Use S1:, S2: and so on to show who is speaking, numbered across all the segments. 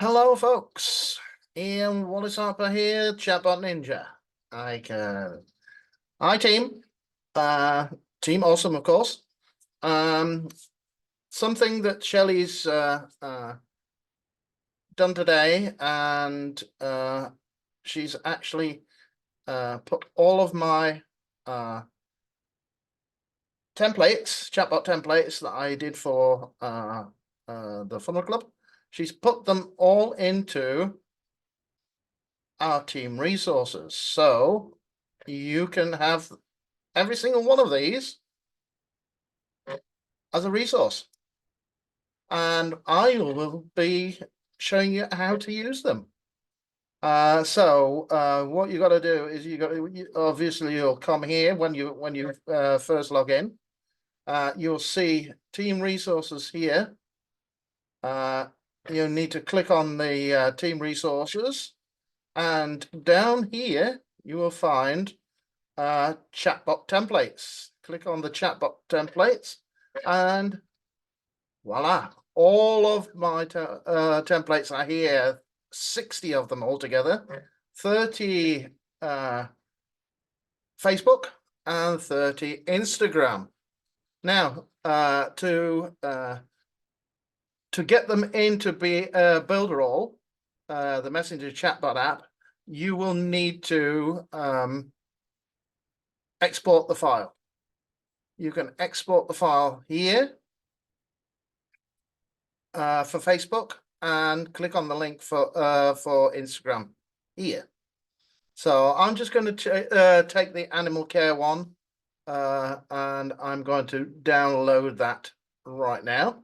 S1: Hello, folks. Ian Wallace Harper here, Chatbot Ninja. Hi, team. Team Awesome, of course. Something that Shelley's done today, and she's actually put all of my templates, chatbot templates that I did for the Funnel Club. She's put them all into our team resources. So you can have every single one of these as a resource. And I will be showing you how to use them. What you got to do is obviously you'll come here when you first log in. You'll see team resources here. You need to click on the team resources, and down here you will find chatbot templates. Click on the chatbot templates, and voila, all of my templates are here. 60 of them altogether, 30 Facebook and 30 Instagram. Now, to get them into Builderall, the messenger chatbot app, you will need to export the file. You can export the file here for Facebook and click on the link for Instagram here. So I'm just going to take the animal care one and I'm going to download that right now.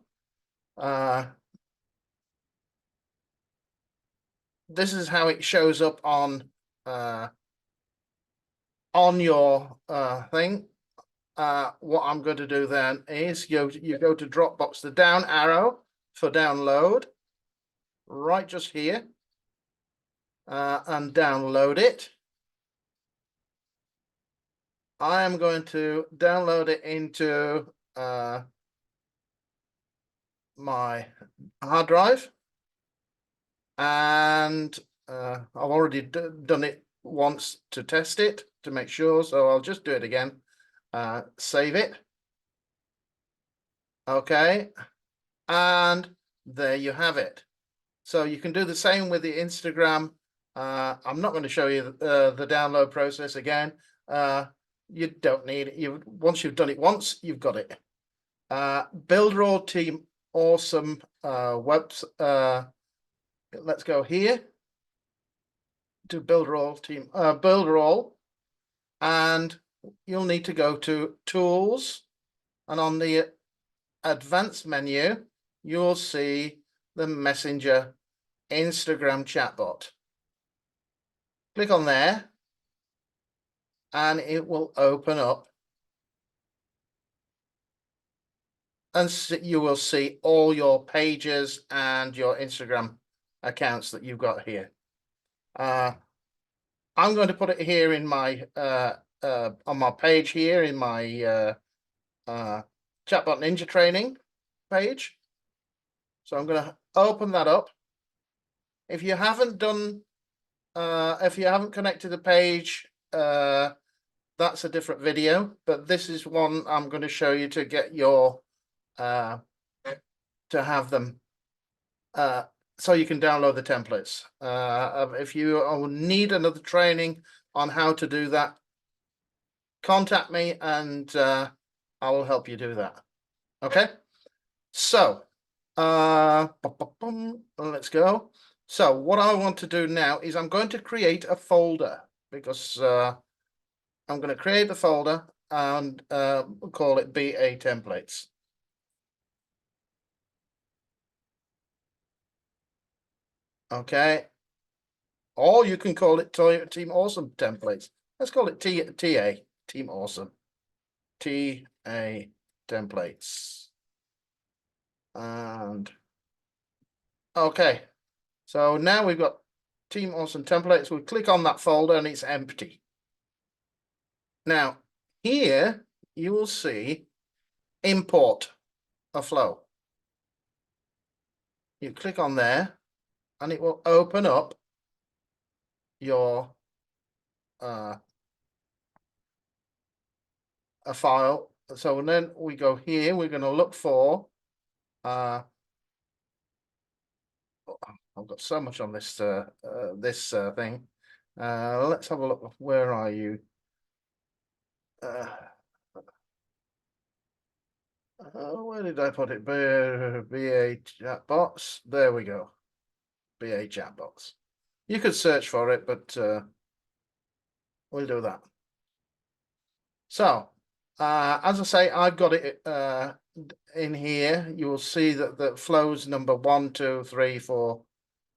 S1: This is how it shows up on your thing. What I'm going to do then is you go to Dropbox, the down arrow for download, right just here, and download it. I am going to download it into my hard drive, and I've already done it once to test it to make sure, so I'll just do it again. Save it. Okay, and there you have it. So you can do the same with the Instagram. I'm not going to show you the download process again. You don't need it. Once you've done it once, you've got it. Builderall Team Awesome webs. Let's go here to Builderall Team Builderall, and you'll need to go to Tools, and on the Advanced menu, you'll see the Messenger Instagram chatbot. Click on there and it will open up, and you will see all your pages and your Instagram accounts that you've got here. I'm going to put it here in my on my page here in my Chatbot Ninja training page. So I'm going to open that up. If you haven't done if you haven't connected the page, that's a different video, but this is one I'm going to show you to get your to have them so you can download the templates. If you need another training on how to do that, contact me and I will help you do that. Okay, so let's go. So what I want to do now is I'm going to create a folder, because I'm going to create a folder and call it BA templates. Okay, or you can call it Team Awesome templates. Let's call it TA, Team Awesome, TA templates. And okay, so now we've got Team Awesome templates. We'll click on that folder and it's empty. Now here you will see import a flow. You click on there and it will open up your a file. So then we go here, we're going to look for I've got so much on this thing. Let's have a look. Where are you? Where did I put it? BA chatbots. There we go. BA chatbots. You could search for it, but we'll do that. So, as I say, I've got it in here. You will see that the flows number 1, 2, 3, 4,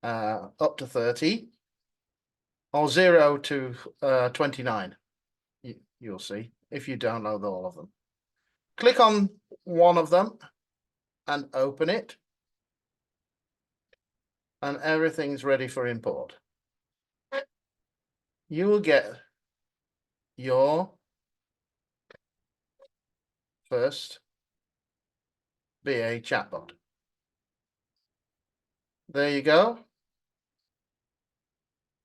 S1: up to 30, or 0 to 29. You'll see if you download all of them. Click on one of them and open it, and everything's ready for import. You will get your first BA chatbot. There you go.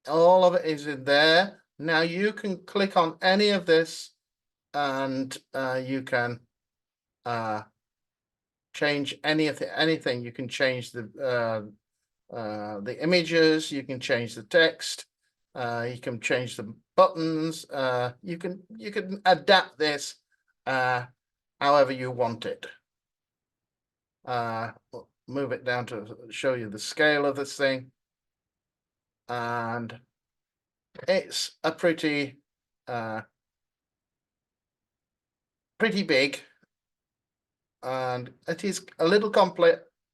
S1: All of it is in there. Now you can click on any of this and you can change anything. You can change the images, you can change the text, you can change the buttons, you can adapt this however you want it. Move it down to show you the scale of this thing, and it's a pretty big, and it is a little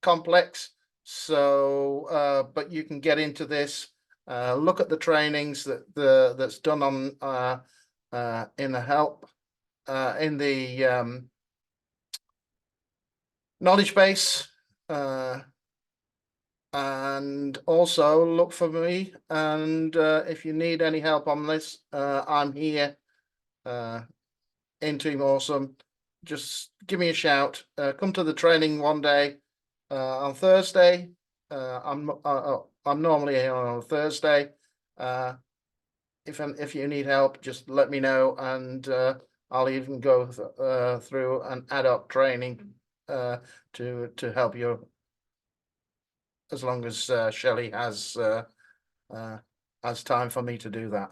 S1: complex. So, but you can get into this. Look at the trainings that's done on in the help in the knowledge base, and also look for me. And if you need any help on this, I'm here. In Team Awesome. Just give me a shout. Come to the training one day on Thursday. I'm normally here on a Thursday. If you need help, just let me know, and I'll even go through an ad hoc training to help you, as long as Shelley has time for me to do that.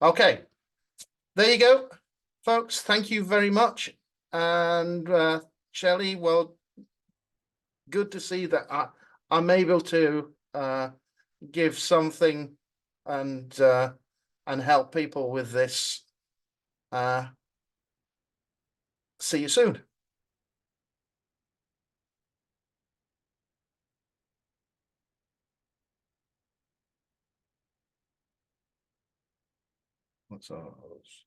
S1: Okay, there you go, folks. Thank you very much. And Shelley, well, good to see that I'm able to give something and help people with this. See you soon. What's ours?